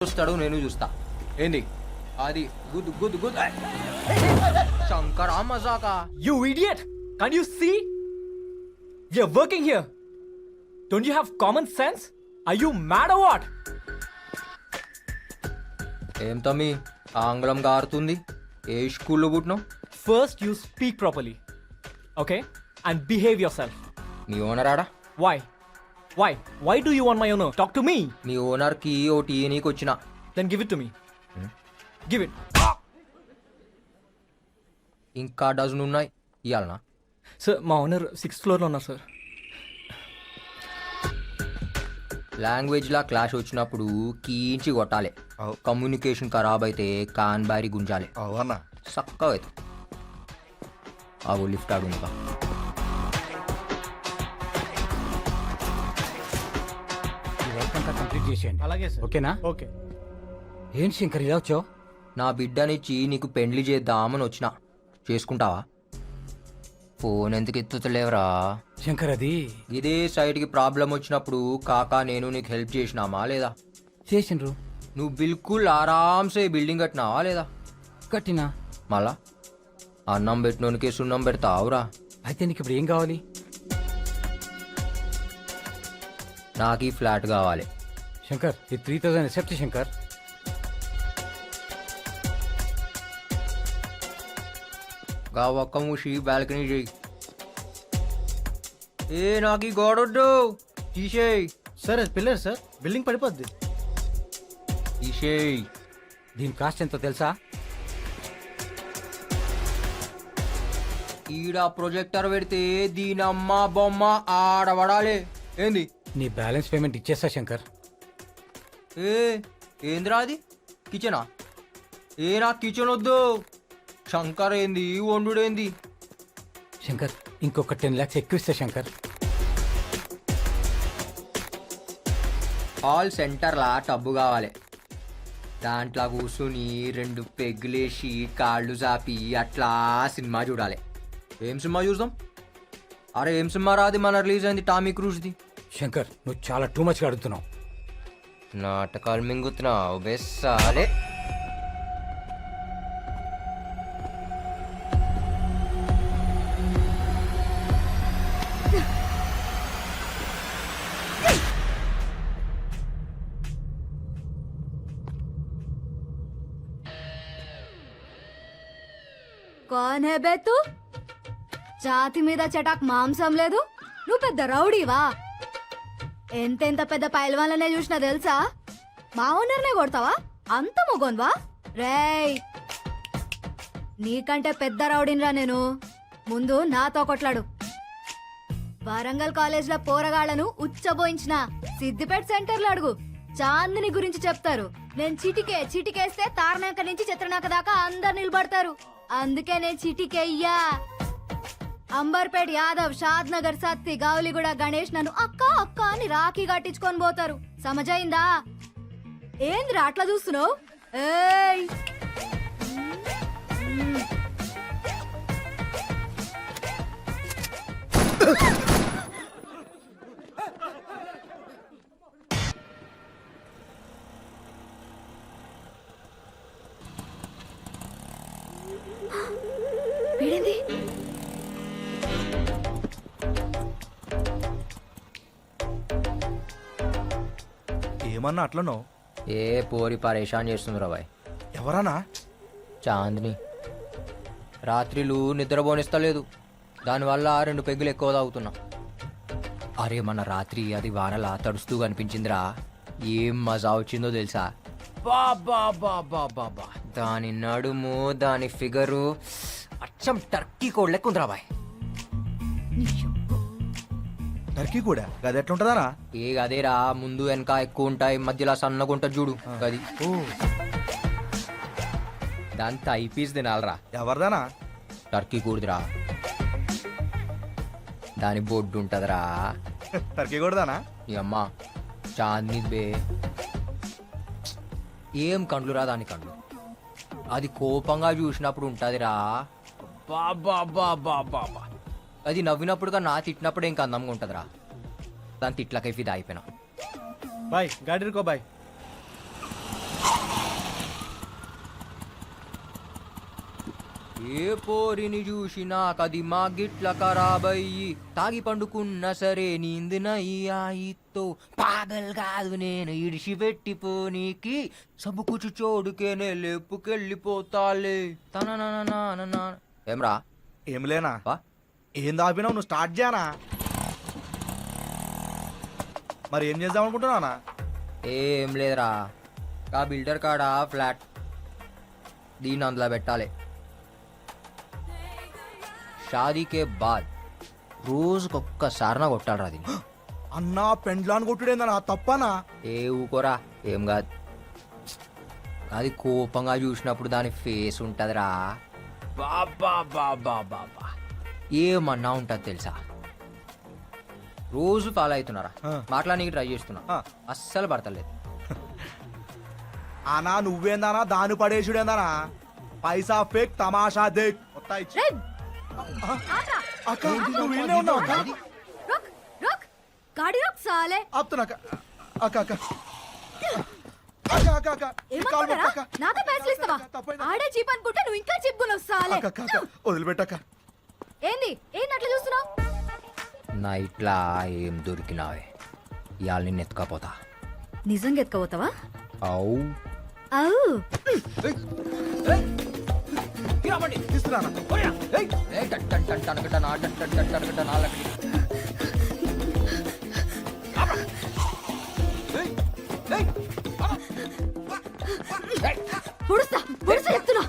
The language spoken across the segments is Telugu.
చూస్తాడు, నేను చూస్తా. ఏంది అది? గుద్దు గుద్దు గుద్దు. శంకరా మజాకా. You idiot! Can't you see? We are working here. Don't you have common sense? Are you mad or what? ఏం తమ్మి ఆంగ్లం గారుతుంది? ఏ స్కూల్లో పుట్టినావు? First, you speak properly. Okay? And behave yourself. Me owner ఆడా? Why? Why? Why do you want my owner? Talk to me. మీ ఓనర్కి ఓ టీ నీకు వచ్చిన. Then give it to me. Give it. ఇంకా డజన్ ఉన్నాయి ఇవ్వాలనా? Sir, మా ఓనర్ 6th floor లో ఉన్నారు సార్. లాంగ్వేజ్లా క్లాష్ వచ్చినప్పుడు కీంచి కొట్టాలి. కమ్యూనికేషన్ ఖరాబ్ అయితే కాన్ బారి గుంజాలి. అవునా? సక్క అవుతుంది. ఆగు లిఫ్ట్ ఆడు ఇంకా. కంప్లీట్ చేసేయండి. అలాగే సార్. ఓకేనా? ఓకే. ఏం శంకర్ ఇలా వచ్చావు? నా బిడ్డనిచ్చి నీకు పెండ్లి చేద్దామని వచ్చిన. చేసుకుంటావా? ఫోన్ ఎందుకు ఎత్తుతలేవరా? శంకర్ అది ఇదే సైడ్కి ప్రాబ్లం వచ్చినప్పుడు కాకా నేను నీకు హెల్ప్ చేసినామా లేదా? చేసిండ్రు. నువ్వు బిల్కుల్ ఆరామ్సే బిల్డింగ్ కట్టినావా లేదా? కట్టినా. మళ్ళా అన్నం పెట్టినోనికి సున్నం పెడతావురా? అయితే నీకు ఇప్పుడు ఏం కావాలి? నాకు ఈ ఫ్లాట్ కావాలి. శంకర్ ఈ 3000 ఎక్సెప్ట్ శంకర్. గా ఒక్క మూసి బాల్కనీ చేయి. ఏ నాకు ఈ గోడొద్దు, తీసేయి. సార్ అది పిల్లర్ సార్, బిల్డింగ్ పడిపోద్ది. తీసేయి. దీని కాస్ట్ ఎంతో తెలుసా? ఈడ ప్రొజెక్టర్ పెడితే దీనమ్మ బొమ్మ ఆడబడాలి. ఏంది? నీ బ్యాలెన్స్ పేమెంట్ ఇచ్చేస్తా శంకర్. ఏ ఏంద్రా అది? కిచెనా? ఏ నాకు కిచెన్ వద్దు. శంకర్ ఏంది వండుడేంది? శంకర్ ఇంకొక 10 lakhs ఎక్కువ ఇస్తా శంకర్. హాల్ సెంటర్లా టబ్బు కావాలి. దాంట్లో కూర్చుని 2 పెగ్గులేసి కాళ్ళు చాపి అట్లా సినిమా చూడాలి. ఏం సినిమా చూద్దాం? అరే ఏం సినిమా రాది మన రిలీజ్ అయింది టామీ క్రూజ్ది. శంకర్ నువ్వు చాలా టూ మచ్గా అడుగుతున్నావు. నాటకాలు మింగుతున్నావు బెస్సాలే. కాన్ హే బే తూ? ఛాతి మీద చటాక్ మాంసం లేదు, నువ్వు పెద్ద రౌడీవా? ఎంతెంత పెద్ద పైల్వాన్లనే చూసినా తెలుసా? మా ఓనర్నే కొడతావా? అంత మొగోన్వా? రేయ్ నీకంటే పెద్ద రౌడీన్రా నేను. ముందు నాతో కొట్లాడు. వరంగల్ కాలేజ్ లో పోరగాళ్లను ఉచ్చబోయించిన. సిద్దిపేట సెంటర్లో అడుగు, చాందిని గురించి చెప్తారు. నేను చిటికేస్తే తారనాక నుంచి చిత్రనాక దాకా అందరు నిలబడతారు. అందుకే నేను చిటికెయ్యా. అంబర్పేట్ యాదవ్, షాద్ నగర్ సత్తి, గావులిగూడ గణేష్ నన్ను అక్క అక్క అని రాఖీ కట్టించుకొని పోతారు. సమజైందా? ఏంద్రా అట్లా చూస్తున్నావు? ఏయ్ వీడేంది? ఏమన్నా అట్లనో? ఏ పోరి పరేషాన్ చేస్తుంది రాబాయ్. ఎవరన్నా? చాందిని రాత్రిలు నిద్రపోనిస్తలేదు. దానివల్ల 2 పెగ్గులు ఎక్కువ తాగుతున్నా. అరే మన రాత్రి అది వానలా తడుస్తూ కనిపించిందిరా. ఏం మజా వచ్చిందో తెలుసా? బాబా బాబా బాబా, దాని నడుము, దాని ఫిగరు అచ్చం టర్కీ కోడ్ లెక్క ఉందిరా బాయ్. టర్కీ కూడా అది ఎట్లుంటదారా? ఏ గదేరా, ముందు వెనక ఎక్కువ ఉంటాయి, మధ్యలో సన్నగా ఉంటుంది చూడు గది. ఓ దాని థై పీస్ తినాలరా. ఎవరిదానా? టర్కీ కూడదురా, దాని బొడ్డు ఉంటదిరా. టర్కీ కూడదానా? ఈ అమ్మ చాందిని బే. ఏం కండ్లు రా దాని కండ్లు. అది కోపంగా చూసినప్పుడు ఉంటదిరా. బాబా బాబా బాబా, అది నవ్వినప్పుడు కన్నా తిట్టినప్పుడు ఇంకా అందంగా ఉంటదిరా. దాని తిట్లకై ఫిదా అయిపోయినా. బాయ్ గాడి రుకో బాయ్. ఏ పోరిని చూసినా కది మా గిట్ల ఖరాబయ్యి తాగి పండుకున్న సరే నీందినయ్యాయితో పాగల్ కాదు నేను ఇడిసి పెట్టిపోనీకి సబుకుచు చోడుకేనే లేపుకెళ్ళిపోతాలే తన ఏమ్రా ఏం లేనా వా ఏం దాపినావు నువ్వు స్టార్ట్ చేయనా మరి ఏం చేద్దాం అనుకుంటున్నానా ఏం లేదురా ఆ బిల్డర్ కాడ ఫ్లాట్ దీన్ని అందులో పెట్టాలి షాదీకే బాద్ రోజుకొక్కసారినా కొట్టాలరా దీన్ని అన్నా పెండ్లాన్ని కొట్టుడేందనా తప్పనా ఏ ఊకోరా ఏం కాదు అది కోపంగా చూసినప్పుడు దాని ఫేస్ ఉంటదిరా బాబా బాబా బాబా ఏమన్నా ఉంటది తెలుసా రోజు ఫాలో అవుతున్నారా ఆ. మాట్లాడానికి ట్రై చేస్తున్నా ఆ. అస్సలు పడతలేదు అనా నువ్వేందానా దాని పడేసుడేందానా పైసా ఫేక్ తమాషా దేక్ మొత్తం ఇచ్చి. రేయ్, అక్క నువ్వు ఈడనే ఉన్నావు అక్క रुक रुक गाड़ी रुक साले ఆపుతున్నా అక్క అక్క అక్క అక్క అక్క అక్క ఈ కాలు ఏమనుకున్నారా పట్టు అక్క. నాతో పైసలు ఇస్తావా తప్పైంది. ఆడే చీప్ అనుకుంటే నువ్వు ఇంకా చిప్పుకున్నావు సాలే అక్క అక్క అక్క వదిలిపెట్టక్క ఏంది ఏంది అట్లా చూస్తున్నావు నా ఇట్లా ఏం దొరికినావే ఇవాళ నిన్ను ఎత్తుకపోతా నిజంగా ఎత్తుకోపోతావా అవు అవు ఇస్తున్నానా పొడుస్తా పొడుస్తా చెప్తున్నా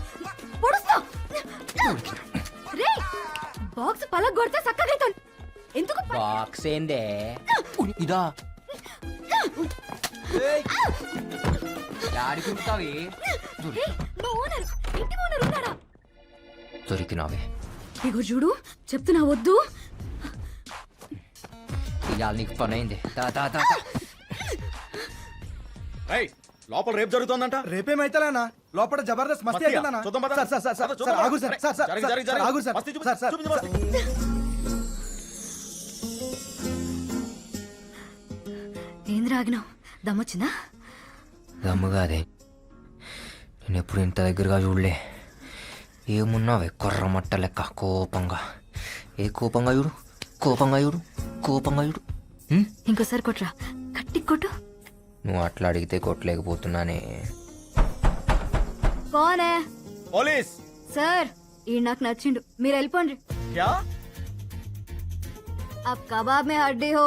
పొడుస్తా రే బాక్స్ పలగ కొడితే చక్కగా ఎందుకు బాక్స్ ఏందే ఇదా ఆడుకుంటావి ఏయ్, మా ఓనర్ ఇంటి ఓనర్ ఉన్నాడా దొరికినావే ఇగో చూడు చెప్తున్నా వద్దు ఇవాళ నీకు పని అయింది తా తా తా తా. లోపల రేపు జరుగుతుందంట రేపేమైతేనా లోపల జబర్దస్త్ మస్తీ మస్తీయా? అవుతుందన్నా చూద్దాం పద. సార్ సార్ సార్ సార్ పద, చూద్దాం సార్ పద. ఆగు సార్ సార్ సార్ జరిగి, జరిగి, సార్ జరిగి. ఆగు సార్ మస్తీ చూపించు, సార్ సార్ చూపించు, సార్ మస్తీ. ఏంది రాగినావు దమ్మొచ్చిందా దమ్ముగాదే నేను ఎప్పుడు ఇంత దగ్గరగా చూడలే ఏమున్నావే కొర్రమట్ట లెక్క కోపంగా ఏ కోపంగా చూడు కోపంగా చూడు కోపంగా చూడు హ్మ్? ఇంకోసారి కొట్రా కట్టి కొట్టు నువ్వు అట్లా అడిగితే కొట్టలేకపోతున్నానే కోనే పోలీస్ సార్ ఈ నాకు నచ్చిండు మీరు వెళ్ళిపోండి క్యా అబ్ కబాబ్ మే హడ్డీ హో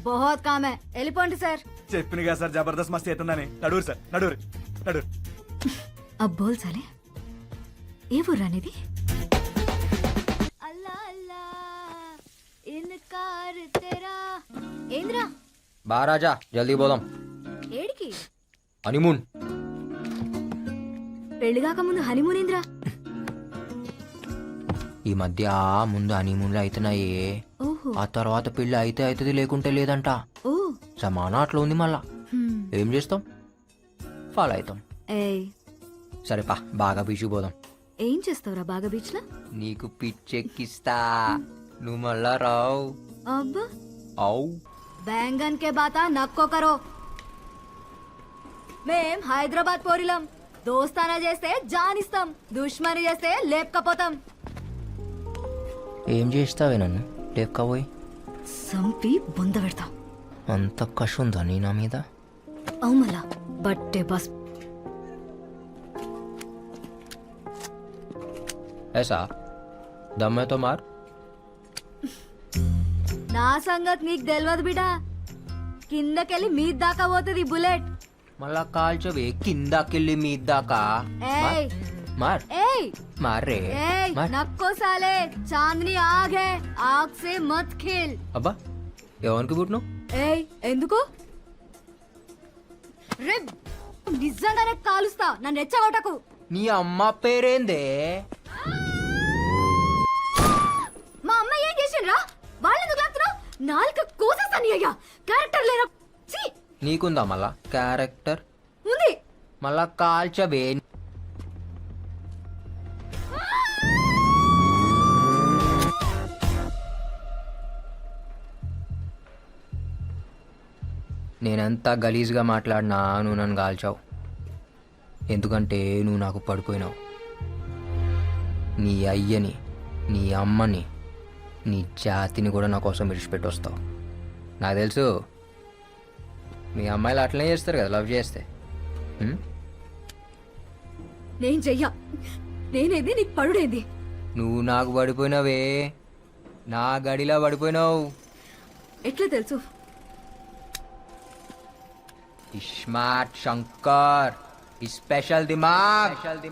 బహుత్ కామ్ హై వెళ్ళిపోండి సార్ చెప్పిన కదా సార్ జబర్దస్త్ మస్తీ అవుతుందని నడువురు సార్ నడువురు నడువురు అబ్ బోల్ సాలే ఏ ఊర్రా నీది అల్లా అల్లా ఇన్కార్ తెరా ఏంద్రా బారాజా జల్దీ పోదాం ఏడికి హనీమూన్ పెళ్లి కాక ముందు హనీమూన్ ఏంద్రా ఈ మధ్య ముందు హనీమూన్లు అవుతున్నాయే ఓహో ఆ తర్వాత పెళ్లి అయితే అవుతుంది లేకుంటే లేదంట ఓ సమానం అట్లా ఉంది మళ్ళా హ్మ్. ఏం చేస్తాం ఫాలో అవుతాం ఏయ్ సరే పా బాగా బీచు పోదాం ఏం చేస్తావురా బాగా బీచ్ లో నీకు పిచ్చెక్కిస్తా నువ్వు మళ్ళా రావు అబ్బా అవు बैंगन के बाता नक्को करो మేం హైదరాబాద్ పోరిలం దోస్తానా చేస్తే జానిస్తాం దుష్మని చేస్తే లేపకపోతాం ఏం చేస్తావే నన్ను లేపకపోయి సంపి బొంద పెడతాం అంత కష ఉందా నీ నా మీద అవుమలా బట్టే బస్ ऐसा दम है तो मार నా సంగతి నీకు తెలియదు బిడా కిందకెళ్ళి మీ దాకా పోతుంది బుల్లెట్ మళ్ళా కాల్చవే కిందకెళ్ళి మీ దాకా ఏయ్ మార్ ఏయ్ మార్ రే ఏయ్ మార్ నక్కో సాలే చాందనీ ఆగ్ హై ఆగ్ సే మత్ ఖేల్ అబ్బా ఎవరికి పుట్టిను ఏయ్ ఎందుకు రే నిజంగానే కాలుస్తా నన్ను రెచ్చగొట్టకు నీ అమ్మ పేరేందే మా అమ్మ ఏం చేసిండ్రా వాళ్ళెందుకు లాగుతున్నావు నాలుక కోసేస్తాను అయ్యా క్యారెక్టర్ లేరా ఛీ నీకుందా మళ్ళా క్యారెక్టర్ ఉంది మళ్ళా కాల్చవే నేనెంత గలీజ్గా మాట్లాడినా నువ్వు నన్ను కాల్చావు ఎందుకంటే నువ్వు నాకు పడిపోయినావు నీ అయ్యని నీ అమ్మని నీ జాతిని కూడా నా కోసం విడిచిపెట్టి వస్తావు. నాకు తెలుసు మీ అమ్మాయిలు అట్లనే చేస్తారు కదా లవ్ చేస్తే. హ్మ్? నేను చెయ్యా. నేనేది నీకు పడుడేంది? నువ్వు నాకు పడిపోయినావే, నా గడిలా పడిపోయినావు. ఎట్లా తెలుసు? స్మార్ట్ శంకర్, స్పెషల్ దిమాగ్.